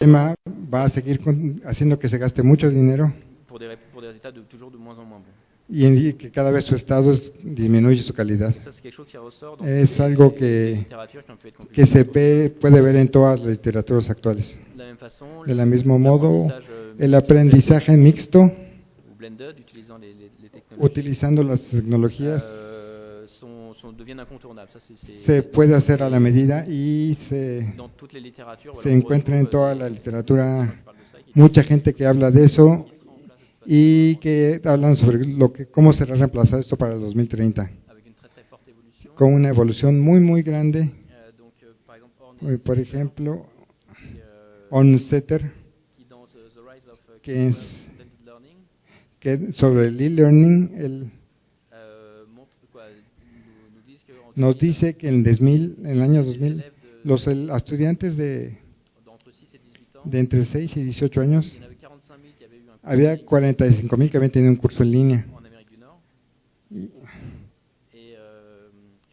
sistema va a seguir haciendo que se gaste mucho dinero pour des résultats toujours de moins en moins bons. y que cada vez su estado disminuye su calidad. Et ça, c'est quelque chose qui ressort dans Es toutes algo les littératures qui ont pu être que se compilées. puede ver en todas las literaturas actuales. De la même façon, De la mismo modo, l'apprentissage, el aprendizaje mixto, ou blended, utilisant les technologies, utilizando las tecnologías, deviennent incontournables. Ça, se puede hacer a la medida y dans toutes les littératures, se voilà, on encuentra en retrouve toda des- la literatura je parle de ça, qui- mucha gente que habla de eso y que hablan sobre cómo será reemplazado esto para el 2030, avec une très très forte évolution. con una evolución muy muy grande. Donc, par exemple, Hornet, Por ejemplo, qui, Onsetter, qui dans The Rise of que es Blended Learning, que sobre el e-learning, él montre quoi, nous disent que nos dice que en el año 2000, élèves los estudiantes d'entre 6 et 18 ans, de entre 6 y 18 años, il y en avait 45 000 qui avaient eu un cours había 45,000 que habían tenido un curso en línea en Amérique du Nord. y,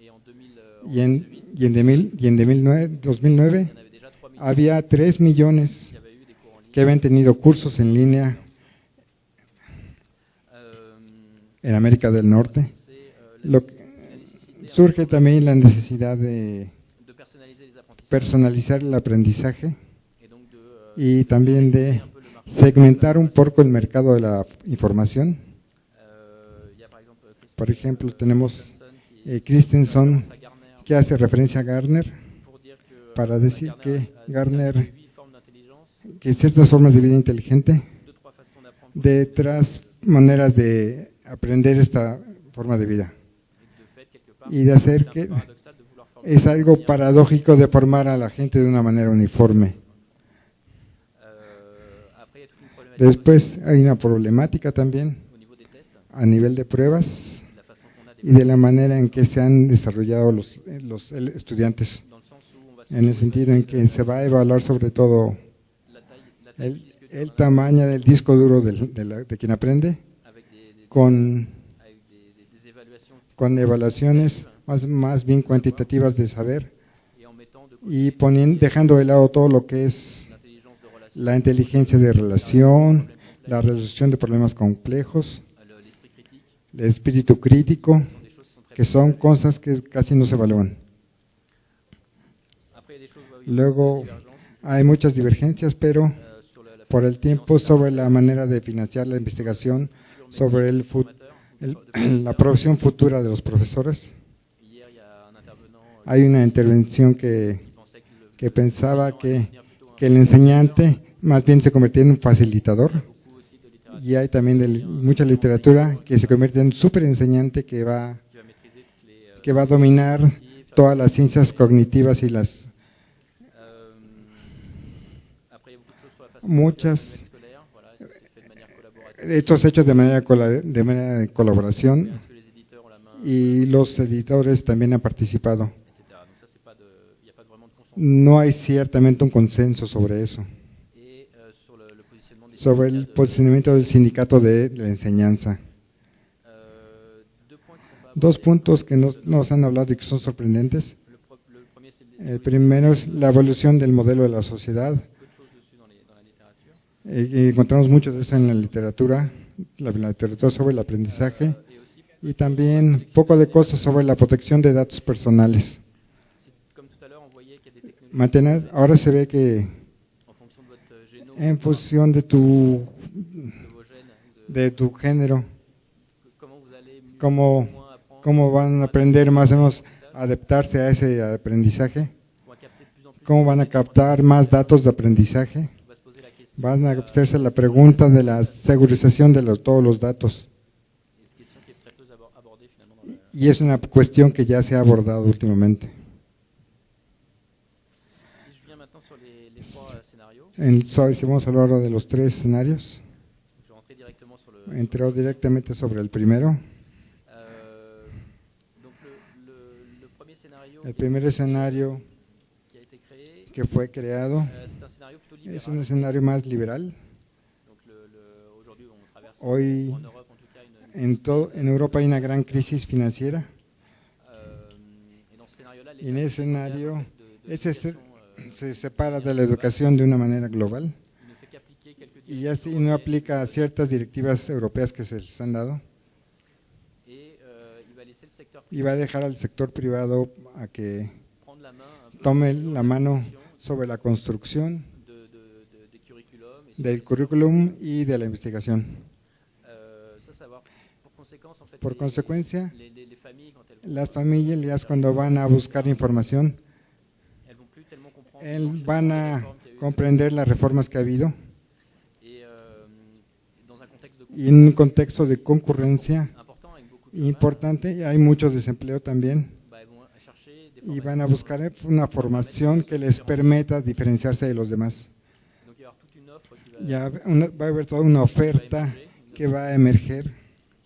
Et en 2000, y en 2009, il y en avait déjà 3 000 había 3 millones qui avaient eu des cours en ligne. que habían tenido cursos en línea en América del Norte. C'est Lo que- la nécessité Surge también la necesidad de de personnaliser les apprentissages personalizar el aprendizaje et donc de y también de un peu le marché. segmentar un poco el mercado de la información. Il y a par exemple Por ejemplo, tenemos Christensen qui Christensen, pense à Gartner que hace referencia a Gartner pour dire que para decir que Gartner, 8 formes d'intelligence, que ciertas formas de vida inteligente, 2-3 façons d'apprendre de otras maneras de aprender esta forma de vida. de fait quelque part. Y de hacer C'est un que peu paradoxal de vouloir former es algo paradójico de formar a la gente de una manera uniforme. Après, il y a toute une problématique Después hay una problemática también au niveau des tests, a nivel de pruebas de la façon qu'on a y de la manera en que se han desarrollado los estudiantes, dans le sens où on va en el sentido en que se va a evaluar sobre todo la taille du disque dur el tamaño del disco duro de quien aprende, avec con des évaluations evaluaciones más bien cuantitativas de saber et en mettant de y dejando de lado todo lo que es l'intelligence de relation, la inteligencia de relación, la resolución de problemas complejos, l'esprit critique, el espíritu crítico, sont des choses qui sont très que son cosas que casi no se evalúan. Après, il y a des choses où Luego divergence hay muchas divergencias, pero sur la por el tiempo sobre la manera de financiar la investigación, sobre la profesión futura de los profesores. Hier, il y a un intervenant Hay una intervención que qui pensait que pensaba que devenir plutôt el enseñante más bien se convertía en un facilitador, beaucoup aussi de littérature y hay también mucha literatura que se convierte en un súper enseñante qui va maîtriser toutes les que va a dominar todas las ciencias cognitivas y las après, il y a beaucoup de choses sur la façon muchas de scolaire. Voilà, est-ce que c'est fait de manière collaborative? estos hechos de manera de colaboración, Est-ce que les éditeurs ont la main, y los editores también han participado. etc. Donc ça, c'est pas de, il n'y a pas vraiment de consensus. No hay ciertamente un consenso sobre eso, Et sur le positionnement des sobre el syndicats posicionamiento del sindicato de la enseñanza. deux points qui sont pas Dos puntos que nos han hablado y que son sorprendentes. le premier, c'est des El primero es la evolución del modelo de la sociedad. peu de choses dessus dans la littérature. Y encontramos mucho de eso en la literatura sobre el aprendizaje, Et aussi, y también poco de cosas sobre la protección de datos personales. comme tout à l'heure, on voyait qu'il y a des technologies Ahora se ve que en fonction de votre génome, en función de vos gènes, de tu género, comment vous allez mieux cómo, ou moins apprendre, cómo van a aprender más o menos a adaptarse a ese aprendizaje, on va capter de plus en plus. cómo van a captar más datos de aprendizaje, On va se poser la question, van a hacerse la pregunta de la segurización de todos los datos. une question qui est très peu abordée finalement dans la... Y es una cuestión que ya se ha abordado últimamente. Si je viens maintenant sur les trois scénarios, Si vamos a hablar ahora de los tres escenarios, je vais rentrer directement sur le... entró directamente sobre el primero. donc le premier scénario El primer escenario qui a été créé, que fue creado c'est un scénario plutôt libéral. es un escenario más liberal. Donc aujourd'hui on traverse Hoy en Europe en tout cas une en Europa hay una gran crisis financiera, et dans ce scénario-là, y en ese escenario, de ese situation, se separa de la educación de una manera global il ne fait qu'appliquer quelques y directives así no européennes aplica ciertas directivas europeas que se les han dado et il va laisser le secteur y va a dejar al sector privado a que prendre la main un peu tome sur la mano construction sobre la construcción des curriculums et sur del les- currículum y de la investigación. ça va avoir pour conséquence en fait Por consecuencia, les familles quand elles vont, las familias cuando van a buscar información, elles vont plus tellement comprendre van l'enchaînement des a réformes qu'il y a eu. comprender las reformas que ha habido Et dans un contexte de y en un contexto de concurrencia important avec beaucoup de chômage, importante, y hay mucho desempleo también, elles vont chercher des y van a formations. buscar una formación que les permita diferenciarse de los demás. Donc il va y avoir toute une offre qui va, Va a haber toda una oferta que va a emerger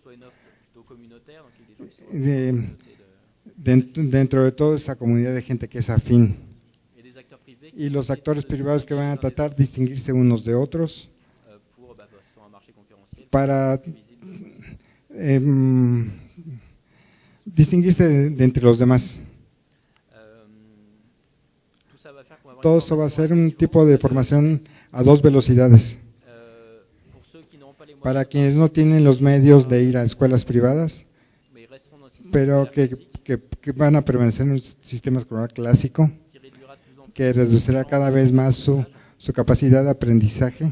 soit une offre plutôt communautaire, donc il y a des gens qui sont dentro de toda esa comunidad de gente que es afín, et des acteurs privés qui y los vont actores se privados que van a distinguer tratar de distinguirse unos de otros pour sur un marché concurrentiel para plus visible. distinguirse de entre los demás. Tout ça va faire qu'on va avoir Todo une eso va a formation ser à un niveau. tipo de formación a dos velocidades. Pour ceux qui n'auront pas les moyens, Para quienes no tienen los medios de ir a escuelas privadas, mais ils resteront dans le système pero scolaire classique, que van a permanecer en un sistema escolar clásico, qui réduira de plus en plus que reducirá cada vez más su capacidad de aprendizaje,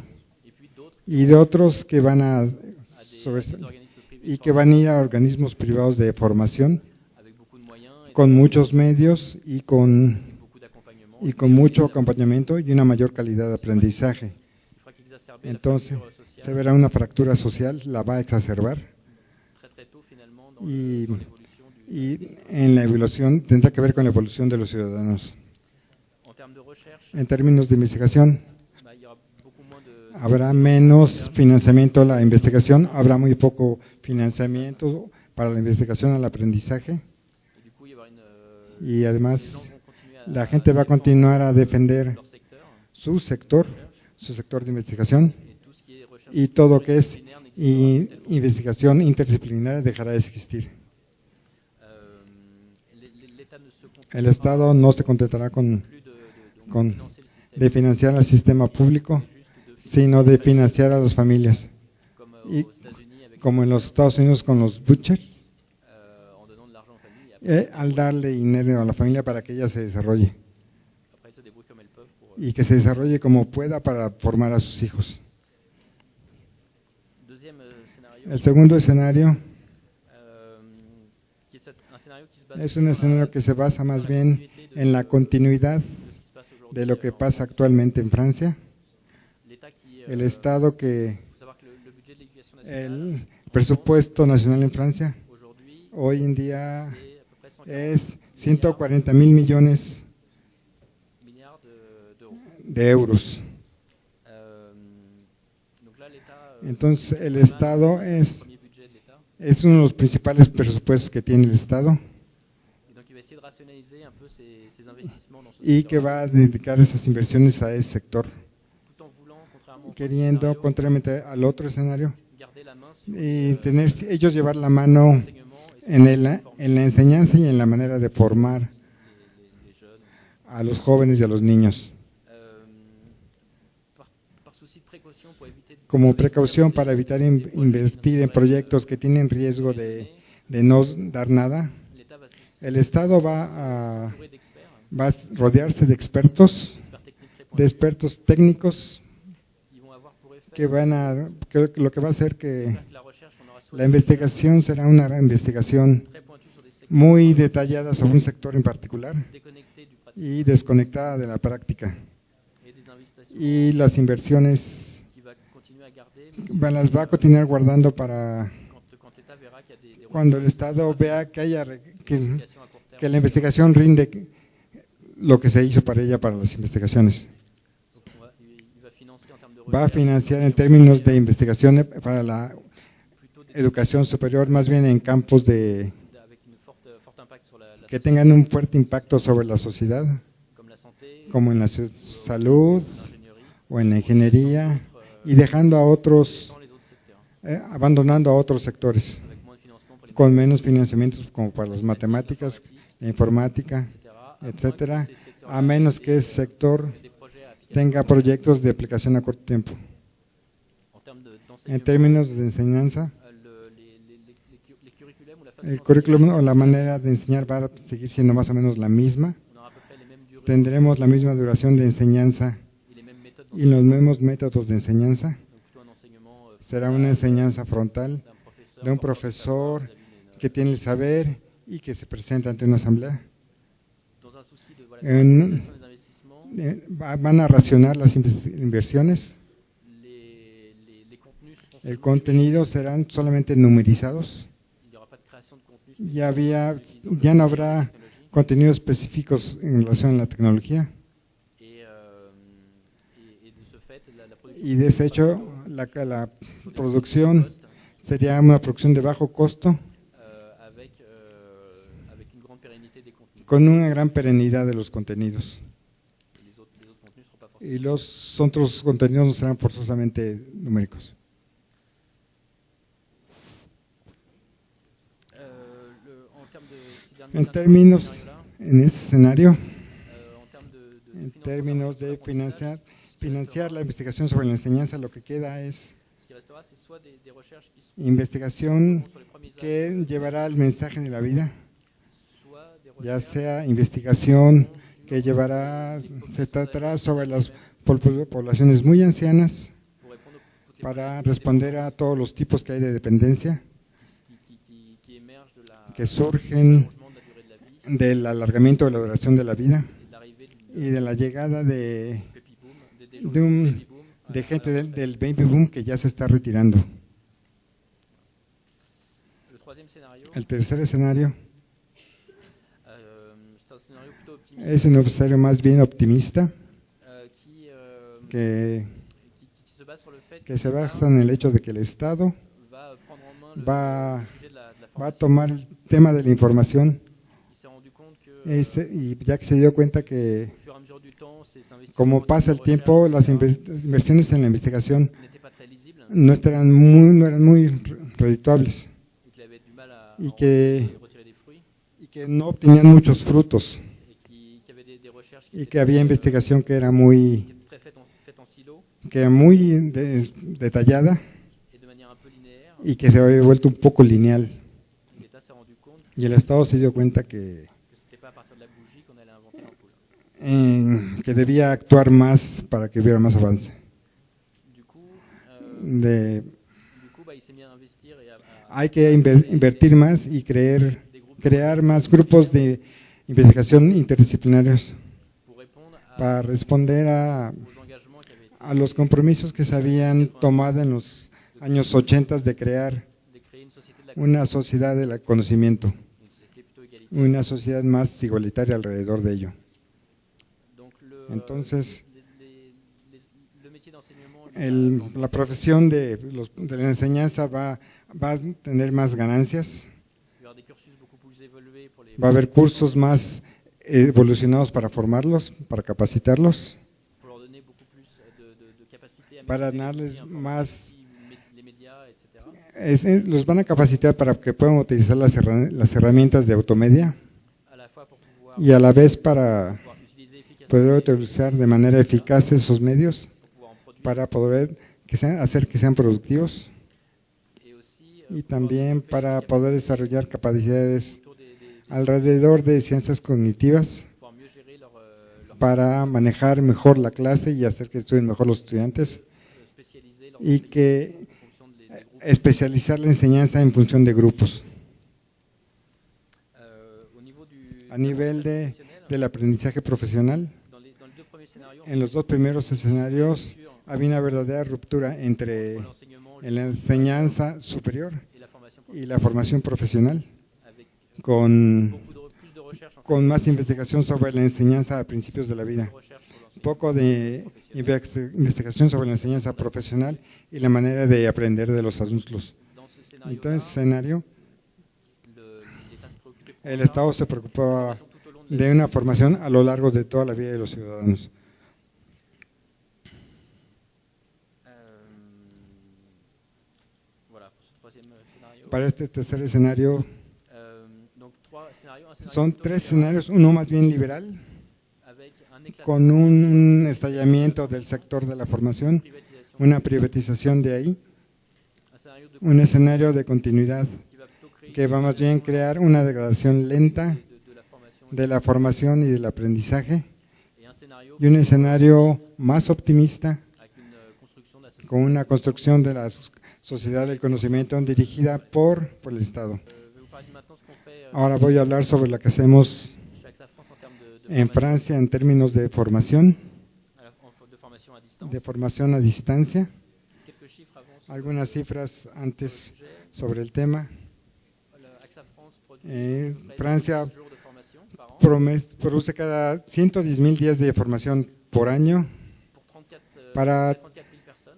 et puis d'autres y de otros que van a à des sobresalir organismes privés y que van a ir a organismos privados de formación avec beaucoup de moyens et con muchos medios y beaucoup d'accompagnement, con mucho acompañamiento y una mayor calidad de aprendizaje. ce qui fera qu'exacerber la Entonces, fracture se sociale verá una fractura social, la va a exacerbar très tôt finalement dans y, dans l'évolution du. y en la evolución tendrá que ver con la evolución de los ciudadanos. En termes de recherche, En términos de investigación, il y aura beaucoup moins de habrá menos financiamiento a la investigación, habrá muy poco financiamiento para la investigación al aprendizaje et du coup il y aura une y les además gens vont continuer à la gente va a continuar a defender leur secteur su sector de investigación et tout ce qui est recherche y todo que es disciplinaire n'existera pas tellement. investigación interdisciplinaria dejará de existir. L'État ne se contente El Estado no se contentará con plus de con- financer le système, de financiar al sistema público, juste de sino de financiar a las familias, comme y aux États-Unis avec como en los Estados Unidos con los butchers, en donnant de l'argent aux familles. Et après, al darle dinero a la familia para que ella se desarrolle après, ils se débrouillent comme elles peuvent pour. y que se desarrolle como pueda para formar a sus hijos. Deuxième scénario, El segundo escenario qui est un scénario qui se base es un escenario que se basa más bien en la continuidad de ce qui se passe aujourd'hui. de lo que pasa actualmente en Francia. L'État qui, El Estado que faut savoir que le budget de l'éducation nationale el presupuesto nacional en Francia aujourd'hui, hoy en día c'est à peu près 140 es 140.000 millones milliards d'euros. de euros. Donc là, l'État, Entonces el Estado le es premier budget de l'État, uno de los principales presupuestos que tiene el Estado et donc il va essayer de rationaliser un peu ses investissements dans ce y secteur, que va a dedicar esas inversiones a ese sector, tout en voulant, contrairement au premier queriendo, scénario, contrariamente al otro escenario, garder la main sur y tener ellos llevar la mano l'enseignement et sur en la enseñanza y en la manera de formar les jeunes. a los jóvenes y a los niños, Par souci de précaution pour éviter de como precaución para evitar invertir en proyectos que tienen riesgo de no dar nada. l'État va El Estado va s'entourer d'experts, a rodearse de expertos, experts techniques très de pointus, expertos técnicos qui vont avoir pour effet que lo que va a hacer que de faire que la recherche on aura soit la investigación será una investigación très pointue sur des secteurs muy detallada sobre un sector en particular déconnectés du pratique y desconectada de la práctica. et des investissements Y las inversiones qui va continuer à garder mais las va a continuar guardando para quand l'État verra qu'il y a des cuando el Estado vea que rectifications à court terme. que la investigación rinde lo que se hizo para ella para las investigaciones. Donc il va financer en termes de Va a recherche, financiar en términos de investigación para la plutôt educación superior, más bien en campos avec une fort impact sur la que tengan un fuerte impacto sobre la sociedad, comme la santé, como en la salud l'ingénierie, o en la ingeniería, y dejando a otros, sans les autres secteurs, abandonando a otros sectores, avec moins de financement pour les con menos financiamientos como para las matemáticas, la informática, etc. etcétera, a menos que ese sector tenga proyectos de aplicación a corto tiempo. En términos de enseñanza, el currículum o la manera de enseñar va a seguir siendo más o menos la misma. Tendremos la misma duración de enseñanza y los mismos métodos de enseñanza. Será una enseñanza frontal de un profesor que tiene el saber y que se presenta ante una asamblea. Van a racionar las inversiones. El contenido serán solamente numerizados. Ya no habrá contenidos específicos en relación a la tecnología. Y de ese hecho, la producción sería una producción de bajo costo con una gran perenidad de los contenidos. Y los otros contenidos no serán forzosamente numéricos. En términos, en ese escenario, en términos de financiar la investigación sobre la enseñanza, lo que queda es investigación que llevará el mensaje de la vida, ya sea investigación que se tratará sobre las poblaciones muy ancianas para responder a todos los tipos que hay de dependencia que surgen del alargamiento de la duración de la vida y de la llegada de gente del baby boom que ya se está retirando. El tercer escenario es un escenario más bien optimista que se basa en el hecho de que el Estado va a tomar el tema de la información y ya que se dio cuenta que como pasa el tiempo, las inversiones en la investigación no eran muy redituables y que no obtenían muchos frutos y que había investigación que era muy detallada y que se había vuelto un poco lineal. Y el Estado se dio cuenta que debía actuar más para que hubiera más avance. Hay que invertir más y crear más grupos de investigación interdisciplinarios para responder a los compromisos que se habían tomado en los años 80 de crear una sociedad del conocimiento, una sociedad más igualitaria alrededor de ello. Entonces, la profesión de la enseñanza va a tener más ganancias, va a haber cursos más evolucionados para formarlos, para capacitarlos, para darles más, los van a capacitar para que puedan utilizar las herramientas de automedia y a la vez para poder utilizar de manera eficaz esos medios para poder hacer que sean productivos y también para poder desarrollar capacidades alrededor de ciencias cognitivas para manejar mejor la clase y hacer que estudien mejor los estudiantes y que especializar la enseñanza en función de grupos. A nivel del aprendizaje profesional, en los dos primeros escenarios había una verdadera ruptura entre la enseñanza superior y la formación profesional, con más investigación sobre la enseñanza a principios de la vida, un poco de investigación sobre la enseñanza profesional y la manera de aprender de los adultos. En todo ese escenario, el Estado se preocupaba de una formación a lo largo de toda la vida de los ciudadanos. Para este tercer escenario, Son tres escenarios, uno más bien liberal, con un estallamiento del sector de la formación, una privatización de ahí, un escenario de continuidad que va más bien a crear una degradación lenta de la formación y del aprendizaje, y un escenario más optimista con una construcción de la sociedad del conocimiento dirigida por el Estado. Ahora voy a hablar sobre lo que hacemos en Francia en términos de formación a distancia. Algunas cifras antes sobre el tema. Francia produce cada 110,000 días de formación por año para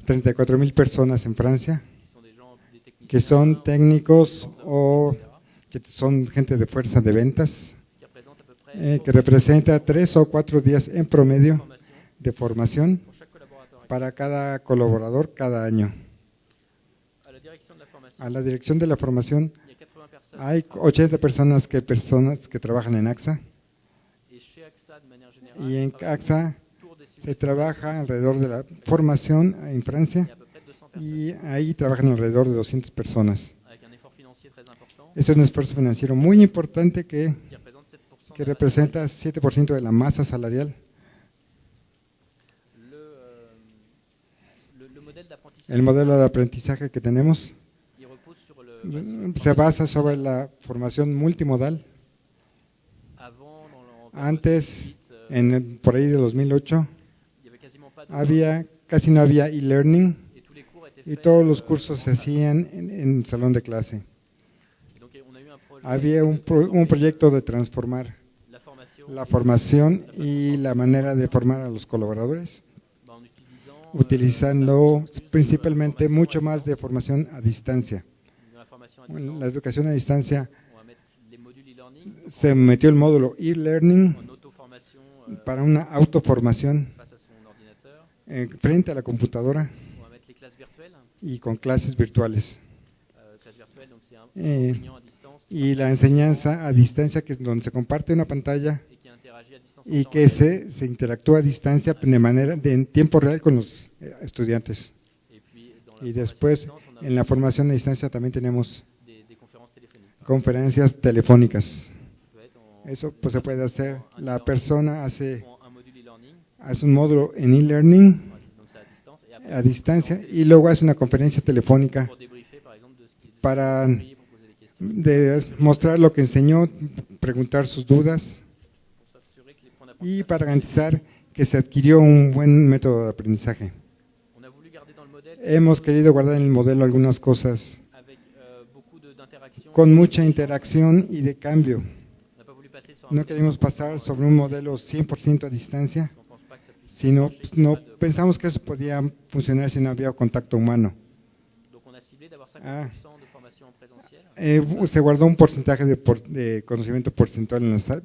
34,000 personas en Francia, que son técnicos o que son gente de fuerza de ventas, que representa 3 o 4 días en promedio de formación para cada colaborador cada año. A la dirección de la formación hay 80 personas que trabajan en AXA, y en AXA se trabaja alrededor de la formación en Francia, y ahí trabajan alrededor de 200 personas. Ese es un esfuerzo financiero muy importante que representa 7% de la masa salarial. El modelo de aprendizaje que tenemos se basa sobre la formación multimodal. Antes, por ahí de 2008, casi no había e-learning y todos los cursos se hacían en salón de clase. Había un proyecto de transformar la formación y la manera de formar a los colaboradores, utilizando principalmente mucho más de formación a distancia. En la educación a distancia se metió el módulo e-learning para una autoformación frente a la computadora y con clases virtuales. Y la enseñanza a distancia, que es donde se comparte una pantalla y que se interactúa a distancia en tiempo real con los estudiantes. Y después, en la formación a distancia también tenemos conferencias telefónicas. Eso pues se puede hacer. La persona hace un módulo en e-learning a distancia y luego hace una conferencia telefónica para mostrar lo que enseñó, preguntar sus dudas y para garantizar que se adquirió un buen método de aprendizaje. Hemos querido guardar en el modelo algunas cosas con mucha interacción y de cambio. No queremos pasar sobre un modelo 100% a distancia, sino no pensamos que eso podía funcionar si no había contacto humano. Se guardó un porcentaje de conocimiento porcentual en la sala,